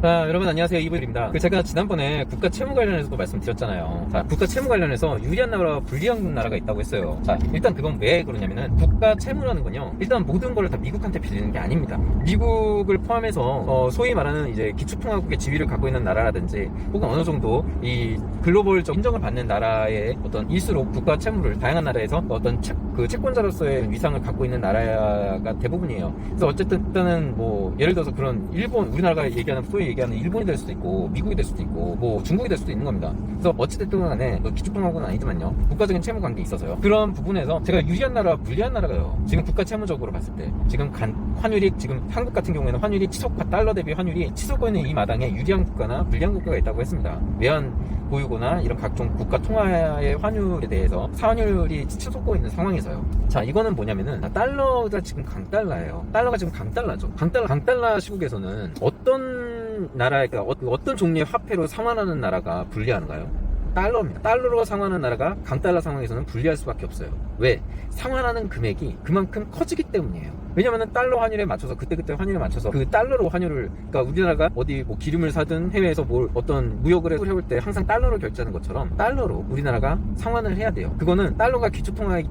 자, 여러분 안녕하세요. 이브입니다. 제가 지난번에 국가 채무 관련해서도 말씀드렸잖아요. 자, 국가 채무 관련해서 유리한 나라와 불리한 나라가 있다고 했어요. 자, 일단 그건 왜 그러냐면은 국가 채무라는 건요, 일단 모든 걸 다 미국한테 빌리는 게 아닙니다. 미국을 포함해서 소위 말하는 이제 기축통화국의 지위를 갖고 있는 나라라든지 혹은 어느 정도 이 글로벌적 인정을 받는 나라의 어떤 일수록 국가 채무를 다양한 나라에서 어떤 채권자로서의 위상을 갖고 있는 나라가 대부분이에요. 그래서 어쨌든 일단은 뭐 예를 들어서 그런 일본, 우리나라가 얘기하는 소위 얘기하는 일본이 될 수도 있고 미국이 될 수도 있고 뭐 중국이 될 수도 있는 겁니다. 그래서 어찌됐든 간에 기축통화국은 아니지만요, 국가적인 채무 관계에 있어서요, 그런 부분에서 제가 유리한 나라와 불리한 나라가요, 지금 국가 채무적으로 봤을 때 지금 환율이, 지금 한국 같은 경우에는 환율이 치솟고 달러 대비 환율이 치솟고 있는 이 마당에 유리한 국가나 불리한 국가가 있다고 했습니다. 외환 보유고나 이런 각종 국가 통화의 환율에 대해서 사환율이 치솟고 있는 상황에서요. 자, 이거는 뭐냐면은 달러가 지금 강달러예요. 달러가 지금 강달러죠. 강달러 시국에서는 어떤 나라가, 그러니까 어떤 종류의 화폐로 상환하는 나라가 불리한가요? 달러입니다. 달러로 상환하는 나라가 강달러 상황에서는 불리할 수밖에 없어요. 왜? 상환하는 금액이 그만큼 커지기 때문이에요. 왜냐면은 달러 환율에 맞춰서 그때 환율에 맞춰서 그 달러로 환율을, 그러니까 우리나라가 어디 뭐 기름을 사든 해외에서 뭘 어떤 무역을 해올 때 항상 달러로 결제하는 것처럼 달러로 우리나라가 상환을 해야 돼요. 그거는 달러가 기축통화이기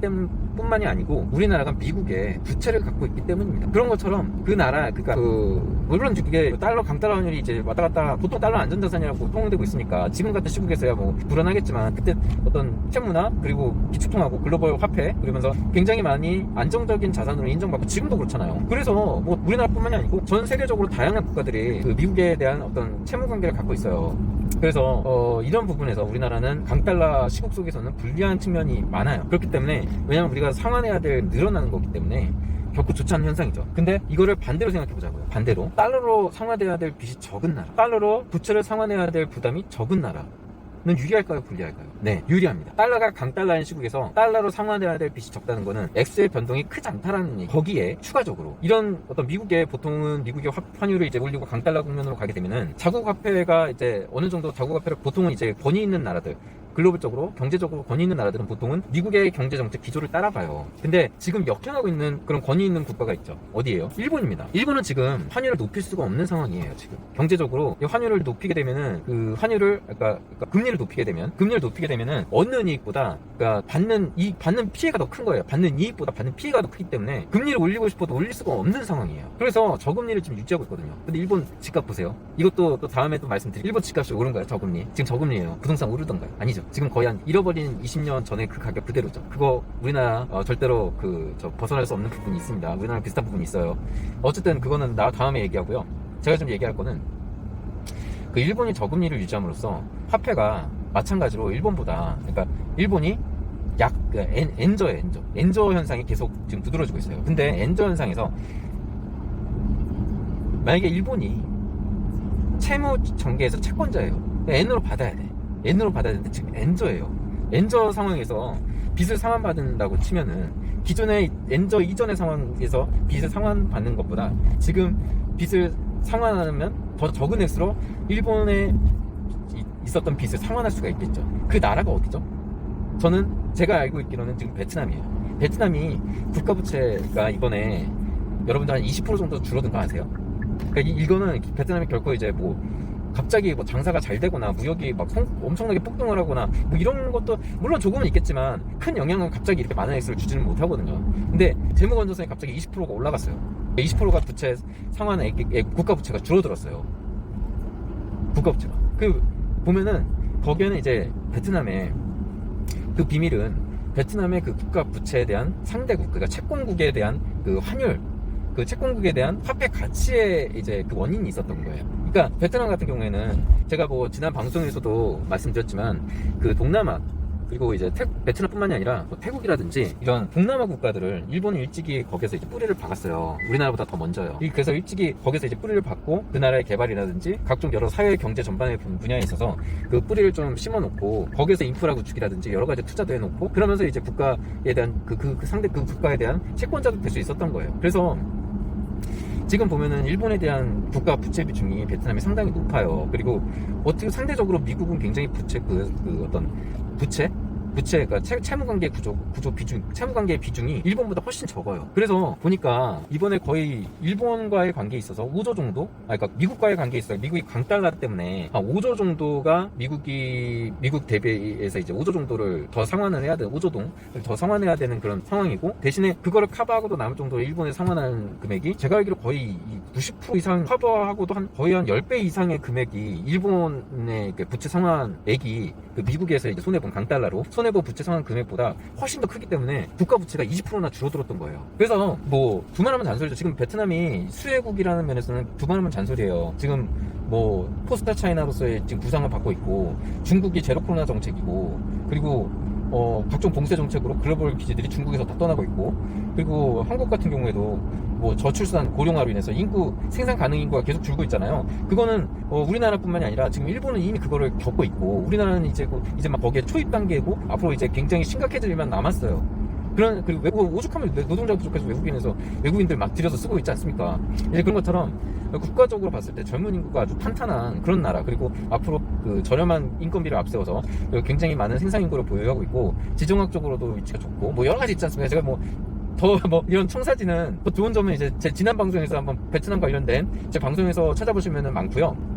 뿐만이 아니고 우리나라가 미국의 부채를 갖고 있기 때문입니다. 그런 것처럼 그 나라, 그러니까 물론 이게 달러 강달러 환율이 이제 왔다 갔다, 보통 달러 안전자산이라고 통용되고 있으니까 지금 같은 시국에서야 뭐 불안하겠지만, 그때 어떤 채무나 그리고 기축통화고 글로벌 화폐 그러면서 굉장히 많이 안정적인 자산으로 인정받고, 지금도 그렇잖아요. 그래서 뭐 우리나라뿐만이 아니고 전 세계적으로 다양한 국가들이 그 미국에 대한 어떤 채무 관계를 갖고 있어요. 그래서 이런 부분에서 우리나라는 강달러 시국 속에서는 불리한 측면이 많아요. 그렇기 때문에, 왜냐하면 우리가 상환해야 될 늘어나는 거기 때문에 결코 좋지 않은 현상이죠. 근데 이거를 반대로 생각해보자고요. 반대로 달러로 상환해야 될 빚이 적은 나라, 달러로 부채를 상환해야 될 부담이 적은 나라 는 유리할까요, 불리할까요? 네, 유리합니다. 달러가 강달러인 시국에서 달러로 상환해야 될 빚이 적다는 거는 액수의 변동이 크지 않다라는 얘기. 거기에 추가적으로 이런 어떤 미국의, 보통은 미국의 환율을 이제 올리고 강달러 국면으로 가게 되면은 자국 화폐가 이제 어느 정도, 자국 화폐를 보통은 이제 권위 있는 나라들, 글로벌적으로 경제적으로 권위 있는 나라들은 보통은 미국의 경제 정책 기조를 따라가요. 근데 지금 역행하고 있는 그런 권위 있는 국가가 있죠. 어디예요? 일본입니다. 일본은 지금 환율을 높일 수가 없는 상황이에요. 지금 경제적으로 이 환율을 높이게 되면은 그 환율을, 그러니까 금리를 높이게 되면은 얻는 이익보다, 그러니까 받는 피해가 더 큰 거예요. 받는 이익보다 받는 피해가 더 크기 때문에 금리를 올리고 싶어도 올릴 수가 없는 상황이에요. 그래서 저금리를 지금 유지하고 있거든요. 근데 일본 집값 보세요. 이것도 또 다음에 또 말씀드릴게요. 일본 집값이 오른가요? 저금리? 지금 저금리예요. 부동산 오르던가요? 아니죠. 지금 거의 한 잃어버린 20년 전에 그 가격 그대로죠. 그거 우리나라 절대로 벗어날 수 없는 부분이 있습니다. 우리나라 비슷한 부분이 있어요. 어쨌든 그거는 다음에 얘기하고요. 제가 좀 얘기할 거는, 그 일본이 저금리를 유지함으로써 화폐가 마찬가지로 일본보다, 그러니까 일본이 엔저 현상이 계속 지금 두드러지고 있어요. 근데 엔저 현상에서 만약에 일본이 채무 전개에서 채권자예요. N으로 받아야 되는데 지금 엔저예요. 엔저 상황에서 빚을 상환받는다고 치면은, 기존의 엔저 이전의 상황에서 빚을 상환받는 것보다 지금 빚을 상환하면 더 적은 액수로 일본에 있었던 빚을 상환할 수가 있겠죠. 그 나라가 어디죠? 저는 제가 알고 있기로는 지금 베트남이에요. 베트남이 국가부채가 이번에 여러분들 한 20% 정도 줄어든 거 아세요? 그러니까 이거는 베트남이 결코 이제 뭐 갑자기 뭐 장사가 잘 되거나 무역이 막 엄청나게 폭등을 하거나 뭐 이런 것도 물론 조금은 있겠지만 큰 영향은 갑자기 이렇게 많은 액수를 주지는 못하거든요. 근데 재무 건전성이 갑자기 20%가 올라갔어요. 20%가 부채 상환의 국가 부채가 줄어들었어요. 국가 부채가. 보면은 거기에는 이제 베트남의 그 비밀은, 베트남의 그 국가 부채에 대한 상대국, 그러니까 채권국에 대한 그 환율, 그 채권국에 대한 화폐 가치에 이제 그 원인이 있었던 거예요. 그러니까 베트남 같은 경우에는 제가 뭐 지난 방송에서도 말씀드렸지만, 그 동남아, 그리고 이제 베트남뿐만이 아니라 뭐 태국이라든지 이런 동남아 국가들을 일본이 일찍이 거기서 이제 뿌리를 박았어요. 우리나라보다 더 먼저요. 그래서 일찍이 거기서 이제 뿌리를 박고 그 나라의 개발이라든지 각종 여러 사회 경제 전반의 분야에 있어서 그 뿌리를 좀 심어놓고, 거기에서 인프라 구축이라든지 여러 가지 투자도 해놓고, 그러면서 이제 국가에 대한 상대 그 국가에 대한 채권자도 될 수 있었던 거예요. 그래서 지금 보면은 일본에 대한 국가 부채 비중이 베트남이 상당히 높아요. 그리고 어떻게 상대적으로 미국은 굉장히 어떤 부채 부채, 그러니까 채무관계 구조 비중, 채무관계 비중이 일본보다 훨씬 적어요. 그래서 보니까 이번에 거의 일본과의 관계에 있어서 5조 정도? 그러니까 미국과의 관계에 있어서 미국이 강달러 때문에 한 5조 정도가 미국 대비해서 이제 5조 정도를 더 상환을 해야 돼. 5조 동 더 상환해야 되는 그런 상황이고, 대신에 그거를 커버하고도 남을 정도로 일본에 상환하는 금액이 제가 알기로 거의 90% 이상 커버하고도 거의 한 10배 이상의 금액이 일본의 부채 상환액이 그 미국에서 이제 손해본 강달러로 손해본 부채 상환 금액보다 훨씬 더 크기 때문에 국가 부채가 20%나 줄어들었던 거예요. 그래서 뭐 두말하면 잔소리죠. 지금 베트남이 수혜국이라는 면에서는 두말하면 잔소리예요. 지금 뭐 포스타 차이나로서의 지금 부상을 받고 있고, 중국이 제로 코로나 정책이고, 그리고 각종 봉쇄 정책으로 글로벌 기지들이 중국에서 다 떠나고 있고, 그리고 한국 같은 경우에도 뭐 저출산 고령화로 인해서 생산 가능 인구가 계속 줄고 있잖아요. 그거는 우리나라뿐만이 아니라 지금 일본은 이미 그거를 겪고 있고, 우리나라는 이제 막 거기에 초입 단계고 앞으로 이제 굉장히 심각해질 일만 남았어요. 그리고 오죽하면 노동자 부족해서 외국인들 막 들여서 쓰고 있지 않습니까? 이제 그런 것처럼 국가적으로 봤을 때 젊은 인구가 아주 탄탄한 그런 나라, 그리고 앞으로 그 저렴한 인건비를 앞세워서 굉장히 많은 생산 인구를 보유하고 있고, 지정학적으로도 위치가 좋고, 뭐 여러 가지 있지 않습니까? 제가 이런 청사진은 더 좋은 점은 이제 제 지난 방송에서 한번 베트남 관련된 제 방송에서 찾아보시면 많고요.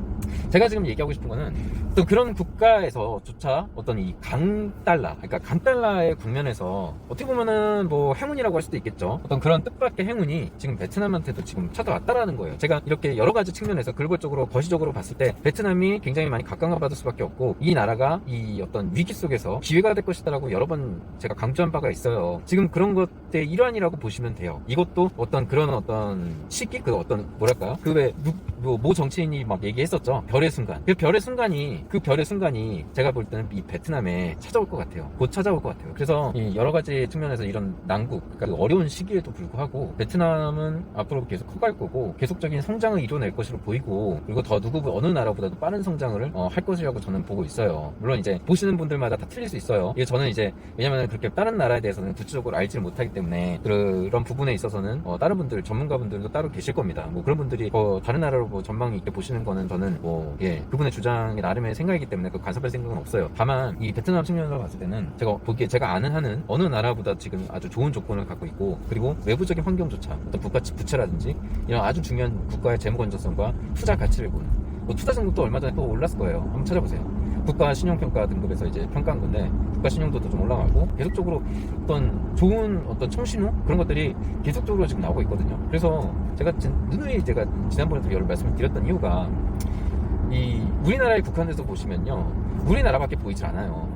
제가 지금 얘기하고 싶은 거는 또 그런 국가에서조차 어떤 이 강달러, 그러니까 강달러의 국면에서 어떻게 보면은 뭐 행운이라고 할 수도 있겠죠. 어떤 그런 뜻밖의 행운이 지금 베트남한테도 지금 찾아왔다라는 거예요. 제가 이렇게 여러 가지 측면에서 글벌적으로 거시적으로 봤을 때 베트남이 굉장히 많이 각광받을 수밖에 없고, 이 나라가 이 어떤 위기 속에서 기회가 될 것이다라고 여러 번 제가 강조한 바가 있어요. 지금 그런 것들의 일환이라고 보시면 돼요. 이것도 어떤 시기, 그 어떤 뭐랄까요? 모 정치인이 막 얘기했었죠. 별의 순간. 그 별의 순간이 제가 볼 때는 이 베트남에 찾아올 것 같아요. 곧 찾아올 것 같아요. 그래서 이 여러 가지 측면에서 이런 난국, 그러니까 어려운 시기에도 불구하고 베트남은 앞으로 계속 커갈 거고, 계속적인 성장을 이뤄낼 것으로 보이고, 그리고 더 어느 나라보다도 빠른 성장을 할 것이라고 저는 보고 있어요. 물론 이제 보시는 분들마다 다 틀릴 수 있어요. 저는 이제 왜냐면 그렇게 다른 나라에 대해서는 구체적으로 알지 못하기 때문에 그런 부분에 있어서는 다른 분들, 전문가분들도 따로 계실 겁니다. 뭐 그런 분들이 다른 나라로 뭐 전망 있게 보시는 거는 저는 그분의 주장이 나름의 생각이기 때문에 간섭할 생각은 없어요. 다만 이 베트남 측면으로 봤을 때는 제가 아는 한은 어느 나라보다 지금 아주 좋은 조건을 갖고 있고, 그리고 외부적인 환경조차 어떤 부채라든지 이런 아주 중요한 국가의 재무 건전성과 투자 가치를 보는, 투자 등급도 얼마 전에 또 올랐을 거예요. 한번 찾아보세요. 국가 신용평가 등급에서 이제 평가한 건데, 국가 신용도도 좀 올라가고, 계속적으로 어떤 좋은 청신호 그런 것들이 계속적으로 지금 나오고 있거든요. 그래서 제가 지난번에도 여러 말씀을 드렸던 이유가, 이 우리나라에 국한해서 보시면요, 우리나라밖에 보이질 않아요.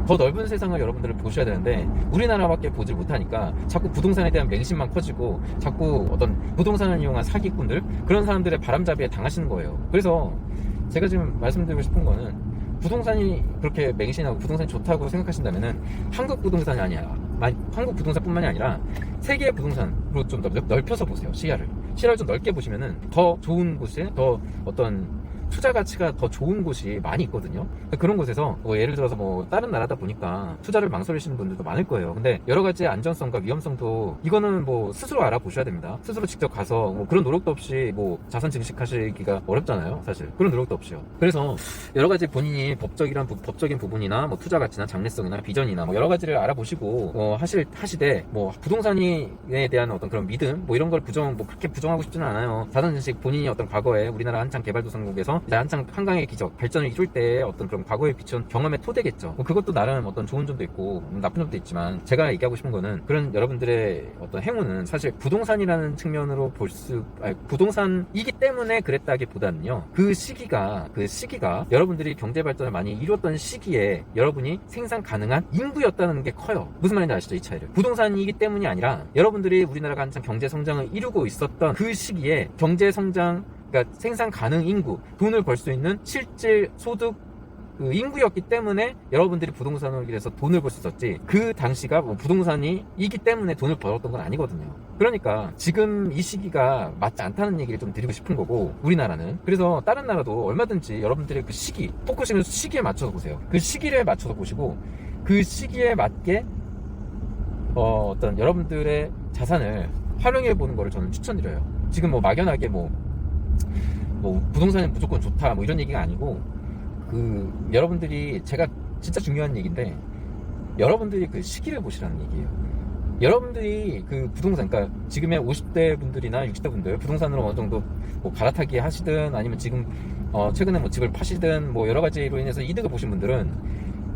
더 넓은 세상을 여러분들을 보셔야 되는데 우리나라밖에 보질 못하니까 자꾸 부동산에 대한 맹신만 커지고, 자꾸 어떤 부동산을 이용한 사기꾼들, 그런 사람들의 바람잡이에 당하시는 거예요. 그래서 제가 지금 말씀드리고 싶은 거는, 부동산이 그렇게 맹신하고 부동산이 좋다고 생각하신다면은 한국 부동산이 아니야. 한국 부동산뿐만이 아니라 세계 부동산으로 좀 더 넓혀서 보세요. 시야를 좀 넓게 보시면은 더 좋은 곳에, 더 어떤 투자 가치가 더 좋은 곳이 많이 있거든요. 그런 곳에서 예를 들어서 다른 나라다 보니까 투자를 망설이시는 분들도 많을 거예요. 근데 여러 가지 안전성과 위험성도 이거는 스스로 알아보셔야 됩니다. 스스로 직접 가서 그런 노력도 없이 자산 증식하시기가 어렵잖아요. 사실 그런 노력도 없이요. 그래서 여러 가지 본인이 법적인 부분이나 투자 가치나 장래성이나 비전이나 여러 가지를 알아보시고 하시되 부동산에 대한 어떤 그런 믿음 이런 걸 그렇게 부정하고 싶지는 않아요. 자산 증식, 본인이 어떤 과거에 우리나라 한창 개발도상국에서 한창 한강의 기적, 발전을 이룰 때 어떤 그런 과거에 비춘 경험의 토대겠죠. 그것도 나름 어떤 좋은 점도 있고 나쁜 점도 있지만, 제가 얘기하고 싶은 거는 그런 여러분들의 어떤 행운은 사실 부동산이라는 측면으로 부동산이기 때문에 그랬다기보다는요, 그 시기가 여러분들이 경제 발전을 많이 이뤘던 시기에 여러분이 생산 가능한 인구였다는 게 커요. 무슨 말인지 아시죠? 이 차이를. 부동산이기 때문이 아니라 여러분들이 우리나라가 한창 경제 성장을 이루고 있었던 그 시기에 경제 성장, 그러니까 생산 가능 인구, 돈을 벌 수 있는 실질 소득 인구였기 때문에 여러분들이 부동산을 위해서 돈을 벌 수 있었지, 그 당시가 부동산이기 때문에 돈을 벌었던 건 아니거든요. 그러니까 지금 이 시기가 맞지 않다는 얘기를 좀 드리고 싶은 거고, 우리나라는. 그래서 다른 나라도 얼마든지 여러분들의 그 시기, 포커싱을 시기에 맞춰서 보세요. 그 시기를 맞춰서 보시고, 그 시기에 맞게 어떤 여러분들의 자산을 활용해 보는 거를 저는 추천드려요. 지금 막연하게 부동산은 무조건 좋다 이런 얘기가 아니고, 여러분들이, 제가 진짜 중요한 얘기인데, 여러분들이 그 시기를 보시라는 얘기예요. 여러분들이 그 부동산, 그러니까 지금의 50대 분들이나 60대 분들 부동산으로 어느 정도 뭐 갈아타기 하시든 아니면 지금 최근에 뭐 집을 파시든 뭐 여러 가지로 인해서 이득을 보신 분들은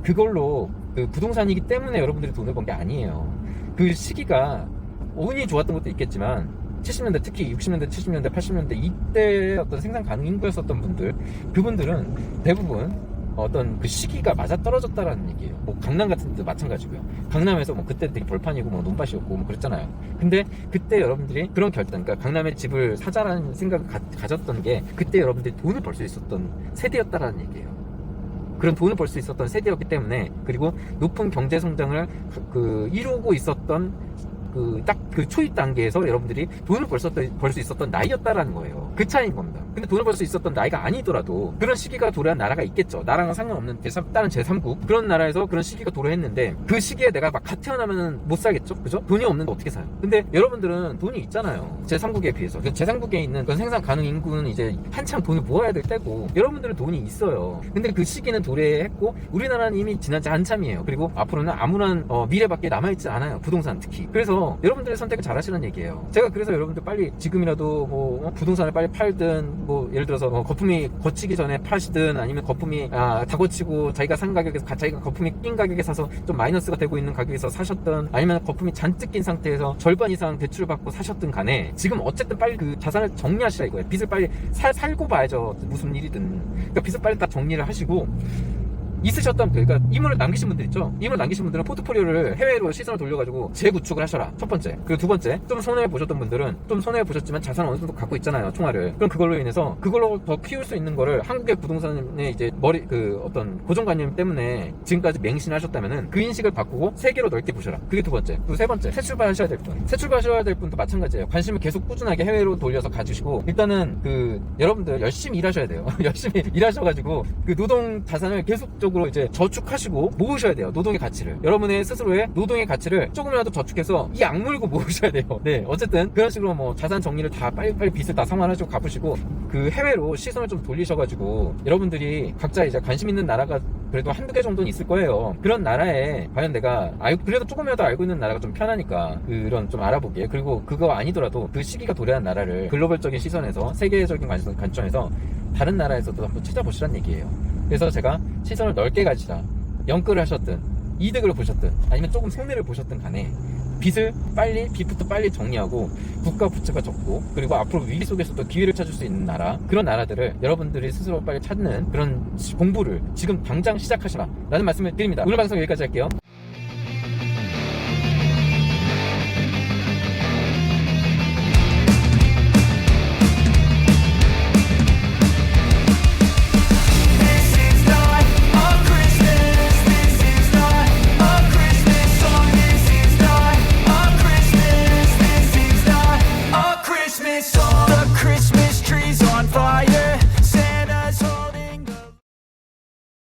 그걸로 그 부동산이기 때문에 여러분들이 돈을 번 게 아니에요. 그 시기가 운이 좋았던 것도 있겠지만 70년대, 특히 60년대, 70년대, 80년대 이때 어떤 생산 가능 인구였었던 분들, 그분들은 대부분 어떤 그 시기가 맞아 떨어졌다라는 얘기예요. 뭐 강남 같은 데도 마찬가지고요. 강남에서 뭐 그때 되게 벌판이고 뭐 논밭이었고 뭐 그랬잖아요. 근데 그때 여러분들이 그런 결단, 그러니까 강남에 집을 사자라는 생각을 가졌던 게 그때 여러분들이 돈을 벌 수 있었던 세대였다라는 얘기예요. 그런 돈을 벌 수 있었던 세대였기 때문에, 그리고 높은 경제 성장을 이루고 있었던 딱 그 초입 단계에서 여러분들이 돈을 벌 수 있었던 나이였다라는 거예요. 그 차이인 겁니다. 근데 돈을 벌 수 있었던 나이가 아니더라도 그런 시기가 도래한 나라가 있겠죠. 나랑은 상관없는 다른 제3국 그런 나라에서 그런 시기가 도래했는데 그 시기에 내가 막 갓 태어나면 못 살겠죠, 그죠? 돈이 없는데 어떻게 사요? 근데 여러분들은 돈이 있잖아요. 제3국에 비해서. 제3국에 있는 그런 생산 가능 인구는 이제 한참 돈을 모아야 될 때고, 여러분들은 돈이 있어요. 근데 그 시기는 도래했고 우리나라는 이미 지난 지 한참이에요. 그리고 앞으로는 아무런 미래밖에 남아있지 않아요. 부동산 특히. 그래서 여러분들의 선택을 잘 하시는 얘기예요. 제가 그래서 여러분들 빨리 지금이라도 뭐 부동산을 빨리 팔든, 뭐 예를 들어서 뭐 거품이 거치기 전에 파시든, 아니면 거품이 다 거치고 자기가 산 가격에서 자기가 거품이 낀 가격에 사서 좀 마이너스가 되고 있는 가격에서 사셨든, 아니면 거품이 잔뜩 낀 상태에서 절반 이상 대출을 받고 사셨든 간에 지금 어쨌든 빨리 그 자산을 정리하시라 이거예요. 빚을 빨리 살고 봐야죠. 무슨 일이든. 그러니까 빚을 빨리 다 정리를 하시고, 있으셨던, 그러니까 이문을 남기신 분들 있죠. 이문을 남기신 분들은 포트폴리오를 해외로 시선을 돌려가지고 재구축을 하셔라. 첫 번째. 그리고 두 번째, 좀 손해 보셨던 분들은 좀 손해 보셨지만 자산을 어느 정도 갖고 있잖아요, 총알을. 그럼 그걸로 인해서 그걸로 더 키울 수 있는 거를, 한국의 부동산의 이제 어떤 고정관념 때문에 지금까지 맹신하셨다면은 그 인식을 바꾸고 세계로 넓게 보셔라. 그게 두 번째. 그리고 세 번째, 새 출발하셔야 될 분. 새 출발하셔야 될 분도 마찬가지예요. 관심을 계속 꾸준하게 해외로 돌려서 가지시고, 일단은 여러분들 열심히 일하셔야 돼요. 열심히 일하셔가지고 그 노동 자산을 계속적으로 이제 저축하시고 모으셔야 돼요. 노동의 가치를, 여러분의 스스로의 노동의 가치를 조금이라도 저축해서 이 악물고 모으셔야 돼요. 네, 어쨌든 그런 식으로 뭐 자산 정리를 다 빨리빨리 빚을 다 상환하시고 갚으시고, 그 해외로 시선을 좀 돌리셔가지고, 여러분들이 각자 이제 관심 있는 나라가 그래도 한두 개 정도는 있을 거예요. 그런 나라에 과연 내가 그래도 조금이라도 알고 있는 나라가 좀 편하니까 그런 좀 알아보기에, 그리고 그거 아니더라도 그 시기가 도래한 나라를 글로벌적인 시선에서, 세계적인 관점에서 다른 나라에서도 한번 찾아보시란 얘기예요. 그래서 제가 시선을 넓게 가지라, 연끌을 하셨든 이득을 보셨든 아니면 조금 손해를 보셨든 간에 빚부터 빨리 정리하고 국가 부채가 적고, 그리고 앞으로 위기 속에서도 기회를 찾을 수 있는 나라, 그런 나라들을 여러분들이 스스로 빨리 찾는 그런 공부를 지금 당장 시작하시라 라는 말씀을 드립니다. 오늘 방송 여기까지 할게요.